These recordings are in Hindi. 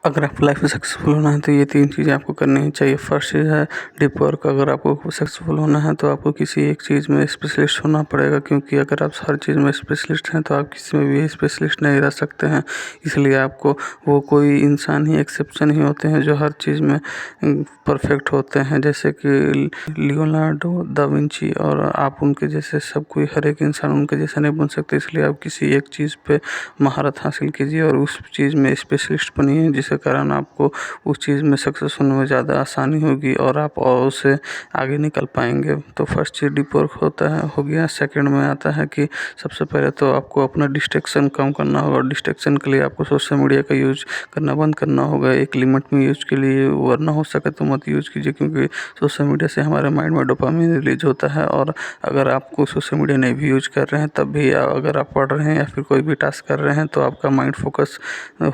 अगर आपको लाइफ में सक्सेसफुल होना है तो ये 3 चीज़ें आपको करनी ही चाहिए। फर्स्ट चीज़ है डीप वर्क। अगर आपको सक्सेसफुल होना है तो आपको किसी एक चीज़ में स्पेशलिस्ट होना पड़ेगा, क्योंकि अगर आप हर चीज़ में स्पेशलिस्ट हैं तो आप किसी में भी स्पेशलिस्ट नहीं रह सकते हैं। इसलिए आपको वो कोई इंसान ही एक्सेप्शन ही होते हैं जो हर चीज़ में परफेक्ट होते हैं, जैसे कि लियोनार्डो दा विंची। और आप उनके जैसे सब कोई हर एक इंसान उनके जैसा नहीं बन सकते। इसलिए आप किसी एक चीज़ पे महारत हासिल कीजिए और उस चीज़ में स्पेशलिस्ट बनिए, जिसके कारण आपको उस चीज़ में सक्सेस होने में ज़्यादा आसानी होगी और आप और उससे आगे निकल पाएंगे। तो फर्स्ट चीज़ डीप वर्क होता है, हो गया। सेकंड में आता है कि सबसे पहले तो आपको अपना डिस्ट्रैक्शन कम करना होगा। डिस्ट्रैक्शन के लिए आपको सोशल मीडिया का यूज़ करना बंद करना होगा एक लिमिट में यूज़ के लिए, वरना हो सके तो मत यूज़ कीजिए, क्योंकि सोशल मीडिया से हमारे माइंड में डोपामिन रिलीज होता है। और अगर आपको सोशल मीडिया नहीं भी यूज़ कर रहे हैं तब भी अगर आप पढ़ रहे हैं या फिर कोई भी टास्क कर रहे हैं तो आपका माइंड फोकस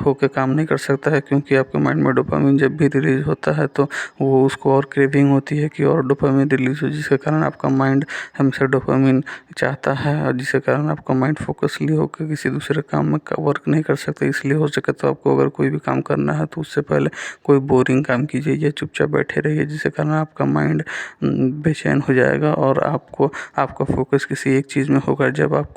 होकर काम नहीं कर सकता है, क्योंकि आपके माइंड में डोपामिन जब भी रिलीज होता है तो वो उसको और क्रेविंग होती है कि और डोपामिन रिलीज हो, जिसके कारण आपका माइंड हमेशा डोपामिन चाहता है और जिसके कारण आपका माइंड फोकसली होकर किसी दूसरे काम में वर्क नहीं कर सकता। इसलिए हो सके तो आपको अगर कोई भी काम करना है तो उससे पहले कोई बोरिंग काम कीजिए या चुपचाप बैठे रहिए, जिसके कारण आपका माइंड बेचैन हो जाएगा और आपका फोकस किसी एक चीज़ में होगा। जब आप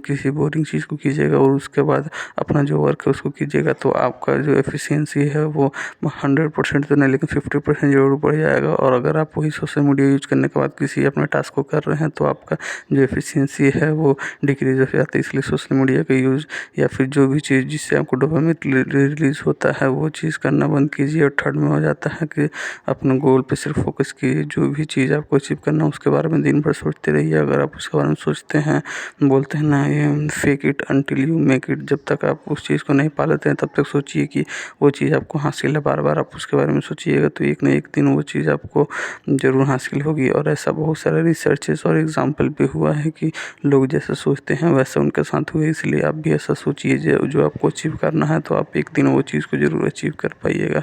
किसी बोरिंग चीज़ को कीजिएगा और उसके बाद अपना जो वर्क है उसको कीजिएगा तो आपका जो एफिशिएंसी है वो 100% तो नहीं लेकिन 50% ज़रूर बढ़ जाएगा। और अगर आप वही सोशल मीडिया यूज करने के बाद किसी अपने टास्क को कर रहे हैं तो आपका जो एफिशिएंसी है वो डिक्रीज हो जाता है। इसलिए सोशल मीडिया का यूज़ या फिर जो भी चीज़ जिससे आपको डोपामिन रिलीज होता है वो चीज़ करना बंद कीजिए। और थर्ड में हो जाता है कि अपने गोल पे सिर्फ फोकस कीजिए। जो भी चीज़ आपको अचीव करना है उसके बारे में दिन भर सोचते रहिए। अगर आप उसके बारे में सोचते हैं, बोलते हैं ना ये fake it until you make it, जब तक आप उस चीज़ को नहीं पा लेते हैं तब तक सोचिए कि वो चीज़ आपको हासिल है। बार बार आप उसके बारे में सोचिएगा तो एक न एक दिन वो चीज़ आपको ज़रूर हासिल होगी। और ऐसा बहुत सारे रिसर्चेस और एग्जाम्पल भी हुआ है कि लोग जैसा सोचते हैं वैसा उनके साथ हुआ। इसलिए आप भी ऐसा सोचिए जो आपको अचीव करना है तो आप एक दिन वो चीज़ को ज़रूर अचीव कर पाइएगा।